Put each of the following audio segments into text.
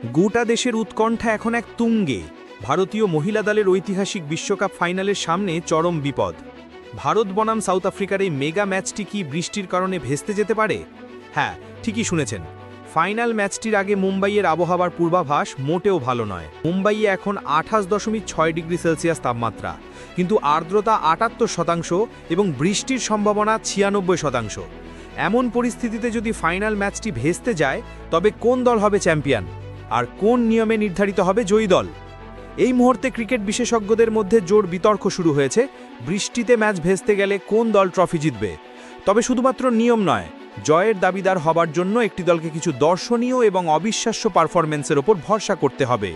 গোটা দেশের উৎকণ্ঠা এখন এক তুঙ্গে। ভারতীয় মহিলা দলের ঐতিহাসিক বিশ্বকাপ ফাইনালের সামনে চরম বিপদ। ভারত বনাম সাউথ আফ্রিকার এই মেগা ম্যাচটি কি বৃষ্টির কারণে ভেস্তে যেতে পারে? হ্যাঁ, ঠিকই শুনেছেন। ফাইনাল ম্যাচটির আগে মুম্বাইয়ের আবহাওয়ার পূর্বাভাস মোটেও ভালো নয়। মুম্বাইয়ে এখন 28.6 ডিগ্রি সেলসিয়াস তাপমাত্রা, কিন্তু আর্দ্রতা 78% এবং বৃষ্টির সম্ভাবনা 96%। এমন পরিস্থিতিতে যদি ফাইনাল ম্যাচটি ভেস্তে যায়, তবে কোন দল হবে চ্যাম্পিয়ন আর কোন নিয়মে নির্ধারিত হবে জয়ী দল? এই মুহূর্তে ক্রিকেট বিশেষজ্ঞদের মধ্যে জোর বিতর্ক শুরু হয়েছে। বৃষ্টিতে ম্যাচ ভেস্তে গেলে কোন দল ট্রফি জিতবে? তবে শুধুমাত্র নিয়ম নয়, জয়ের দাবিদার হবার জন্য একটি দলকে কিছু দর্শনীয় এবং অবিশ্বাস্য পারফরম্যান্সের ওপর ভরসা করতে হবে।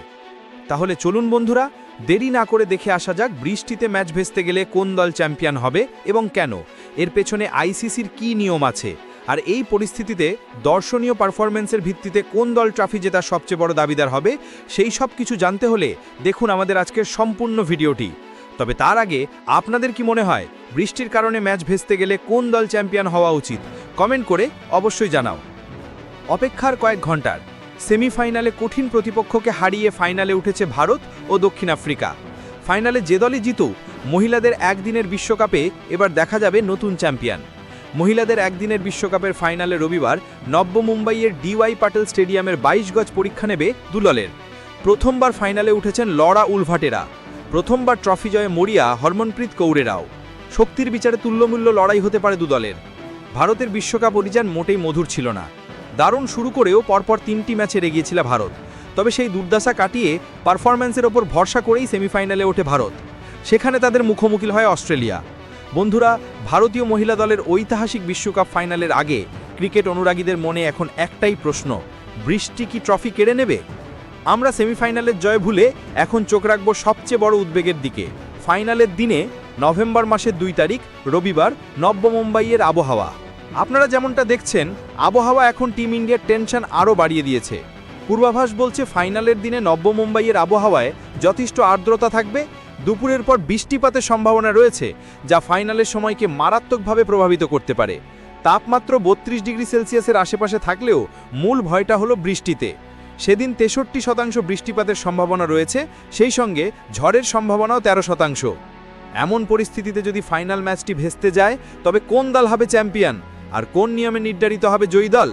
তাহলে চলুন বন্ধুরা, দেরি না করে দেখে আসা যাক বৃষ্টিতে ম্যাচ ভেস্তে গেলে কোন দল চ্যাম্পিয়ন হবে এবং কেন। এর পেছনে আইসিসির কী নিয়ম আছে, আর এই পরিস্থিতিতে দর্শনীয় পারফরম্যান্সের ভিত্তিতে কোন দল ট্রফি জেতার সবচেয়ে বড় দাবিদার হবে, সেই সব কিছু জানতে হলে দেখুন আমাদের আজকের সম্পূর্ণ ভিডিওটি। তবে তার আগে আপনাদের কি মনে হয় বৃষ্টির কারণে ম্যাচ ভেস্তে গেলে কোন দল চ্যাম্পিয়ন হওয়া উচিত? কমেন্ট করে অবশ্যই জানাও। অপেক্ষার কয়েক ঘন্টার সেমিফাইনালে কঠিন প্রতিপক্ষকে হারিয়ে ফাইনালে উঠেছে ভারত ও দক্ষিণ আফ্রিকা। ফাইনালে যে দলই জিতুক, মহিলাদের একদিনের বিশ্বকাপে এবার দেখা যাবে নতুন চ্যাম্পিয়ন। মহিলাদের একদিনের বিশ্বকাপের ফাইনালে রবিবার নব্য মুম্বাইয়ের ডিওয়াই পাটেল স্টেডিয়ামের 22 গজ পরীক্ষা নেবে দুদলের। প্রথমবার ফাইনালে উঠেছেন লরা উলভাটেরা, প্রথমবার ট্রফি জয়ে মরিয়া হরমনপ্রীত কৌরেরাও। শক্তির বিচারে তুল্যমূল্য লড়াই হতে পারে দুদলের। ভারতের বিশ্বকাপ অভিযান মোটেই মধুর ছিল না। দারুণ শুরু করেও পরপর 3টি ম্যাচে এগিয়েছিল ভারত। তবে সেই দুর্দশা কাটিয়ে পারফরম্যান্সের ওপর ভরসা করেই সেমিফাইনালে ওঠে ভারত। সেখানে তাদের মুখোমুখি হয় অস্ট্রেলিয়া। বন্ধুরা, ভারতীয় মহিলা দলের ঐতিহাসিক বিশ্বকাপ ফাইনালের আগে ক্রিকেট অনুরাগীদের মনে এখন একটাই প্রশ্ন: বৃষ্টি কি ট্রফি কেড়ে নেবে? আমরা সেমিফাইনালের জয় ভুলে এখন চোখ রাখব সবচেয়ে বড় উদ্বেগের দিকে। ফাইনালের দিনে নভেম্বর মাসের 2 তারিখ রবিবার নব্য মুম্বাইয়ের আবহাওয়া। আপনারা যেমনটা দেখছেন, আবহাওয়া এখন টিম ইন্ডিয়ার টেনশন আরও বাড়িয়ে দিয়েছে। পূর্বাভাস বলছে ফাইনালের দিনে নব্য মুম্বাইয়ের আবহাওয়ায় যথেষ্ট আর্দ্রতা থাকবে। দুপুরের পর বৃষ্টিপাতের সম্ভাবনা রয়েছে, যা ফাইনালের সময়কে মারাত্মকভাবে প্রভাবিত করতে পারে। তাপমাত্রা 32 ডিগ্রি সেলসিয়াসের আশেপাশে থাকলেও মূল ভয়টা হলো বৃষ্টিতে। সেদিন 63% বৃষ্টিপাতের সম্ভাবনা রয়েছে, সেই সঙ্গে ঝড়ের সম্ভাবনাও 13%। এমন পরিস্থিতিতে যদি ফাইনাল ম্যাচটি ভেস্তে যায়, তবে কোন দল হবে চ্যাম্পিয়ন আর কোন নিয়মে নির্ধারিত হবে জয়ী দল?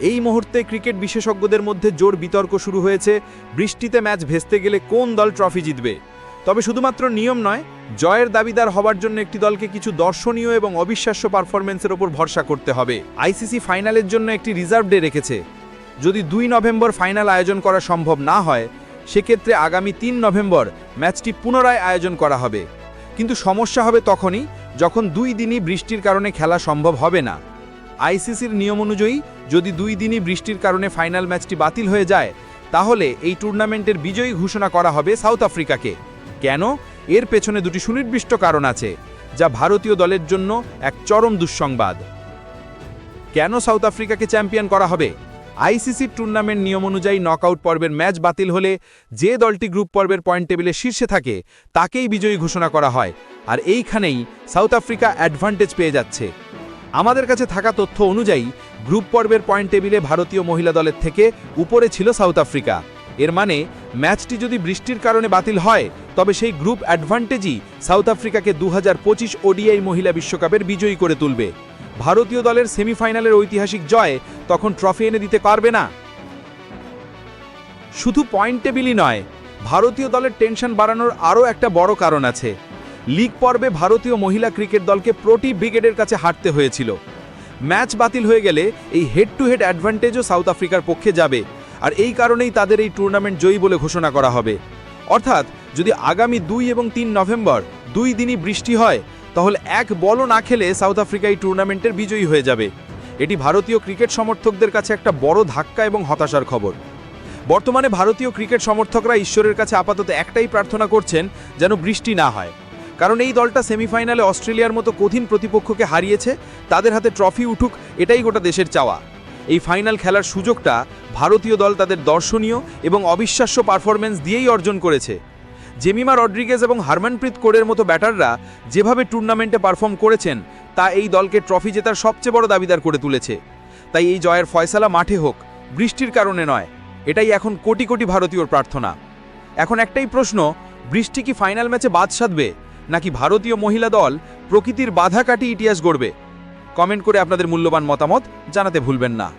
এই মুহূর্তে ক্রিকেট বিশেষজ্ঞদের মধ্যে জোর বিতর্ক শুরু হয়েছে। বৃষ্টিতে ম্যাচ ভেস্তে গেলে কোন দল ট্রফি জিতবে? তবে শুধুমাত্র নিয়ম নয়, জয়ের দাবিদার হবার জন্য একটি দলকে কিছু দর্শনীয় এবং অবিশ্বাস্য পারফরম্যান্সের ওপর ভরসা করতে হবে। আইসিসি ফাইনালের জন্য একটি রিজার্ভ ডে রেখেছে। যদি 2 নভেম্বর ফাইনাল আয়োজন করা সম্ভব না হয়, সেক্ষেত্রে আগামী 3 নভেম্বর ম্যাচটি পুনরায় আয়োজন করা হবে। কিন্তু সমস্যা হবে তখনই যখন 2 দিনই বৃষ্টির কারণে খেলা সম্ভব হবে না। আইসিসির নিয়ম অনুযায়ী যদি 2 দিনই বৃষ্টির কারণে ফাইনাল ম্যাচটি বাতিল হয়ে যায়, তাহলে এই টুর্নামেন্টের বিজয়ী ঘোষণা করা হবে সাউথ আফ্রিকাকে। কেন? এর পেছনে দুটি সুনির্দিষ্ট কারণ আছে, যা ভারতীয় দলের জন্য এক চরম দুঃসংবাদ। কেন সাউথ আফ্রিকাকে চ্যাম্পিয়ন করা হবে? আইসিসির টুর্নামেন্ট নিয়ম অনুযায়ী নকআউট পর্বের ম্যাচ বাতিল হলে যে দলটি গ্রুপ পর্বের পয়েন্ট টেবিলে শীর্ষে থাকে তাকেই বিজয়ী ঘোষণা করা হয়, আর এইখানেই সাউথ আফ্রিকা অ্যাডভান্টেজ পেয়ে যাচ্ছে। আমাদের কাছে থাকা তথ্য অনুযায়ী গ্রুপ পর্বের পয়েন্ট টেবিলে ভারতীয় মহিলা দলের থেকে উপরে ছিল সাউথ আফ্রিকা। এর মানে ম্যাচটি যদি বৃষ্টির কারণে বাতিল হয়, তবে সেই গ্রুপ অ্যাডভান্টেজই সাউথ আফ্রিকাকে 2025 ওডিআই মহিলা বিশ্বকাপের বিজয়ী করে তুলবে। ভারতীয় দলের সেমিফাইনালের ঐতিহাসিক জয় তখন ট্রফি এনে দিতে পারবে না। শুধু পয়েন্ট টেবিলই নয়, ভারতীয় দলের টেনশন বাড়ানোর আরও একটা বড় কারণ আছে। লিগ পর্বে ভারতীয় মহিলা ক্রিকেট দলকে প্রতি ব্রিগেডের কাছে হারতে হয়েছিল। ম্যাচ বাতিল হয়ে গেলে এই হেড টু হেড অ্যাডভান্টেজও সাউথ আফ্রিকার পক্ষে যাবে, আর এই কারণেই তাদের এই টুর্নামেন্ট জয়ী বলে ঘোষণা করা হবে। অর্থাৎ যদি আগামী 2 এবং 3 নভেম্বর 2 দিনই বৃষ্টি হয়, তাহলে এক বলও না খেলে সাউথ আফ্রিকা এই টুর্নামেন্টের বিজয়ী হয়ে যাবে। এটি ভারতীয় ক্রিকেট সমর্থকদের কাছে একটা বড় ধাক্কা এবং হতাশার খবর। বর্তমানে ভারতীয় ক্রিকেট সমর্থকরা ঈশ্বরের কাছে আপাতত একটাই প্রার্থনা করছেন, যেন বৃষ্টি না হয়। কারণ এই দলটা সেমিফাইনালে অস্ট্রেলিয়ার মতো কঠিন প্রতিপক্ষকে হারিয়েছে, তাদের হাতে ট্রফি উঠুক, এটাই গোটা দেশের চাওয়া। এই ফাইনাল খেলার সুযোগটা ভারতীয় দল তাদের দর্শনীয় এবং অবিশ্বাস্য পারফরম্যান্স দিয়েই অর্জন করেছে। জেমিমা রড্রিগেজ এবং হরমনপ্রীত কৌরের মতো ব্যাটাররা যেভাবে টুর্নামেন্টে পারফর্ম করেছেন, তা এই দলকে ট্রফি জেতার সবচেয়ে বড় দাবিদার করে তুলেছে। তাই এই জয়ের ফয়সালা মাঠে হোক, বৃষ্টির কারণে নয়। এটাই এখন কোটি কোটি ভারতীয়র প্রার্থনা। এখন একটাই প্রশ্ন, বৃষ্টি কি ফাইনাল ম্যাচে বাদ সাধবে, নাকি ভারতীয় মহিলা দল প্রকৃতির বাধা কাটিয়ে ইতিহাস গড়বে? কমেন্ট করে আপনাদের মূল্যবান মতামত জানাতে ভুলবেন না।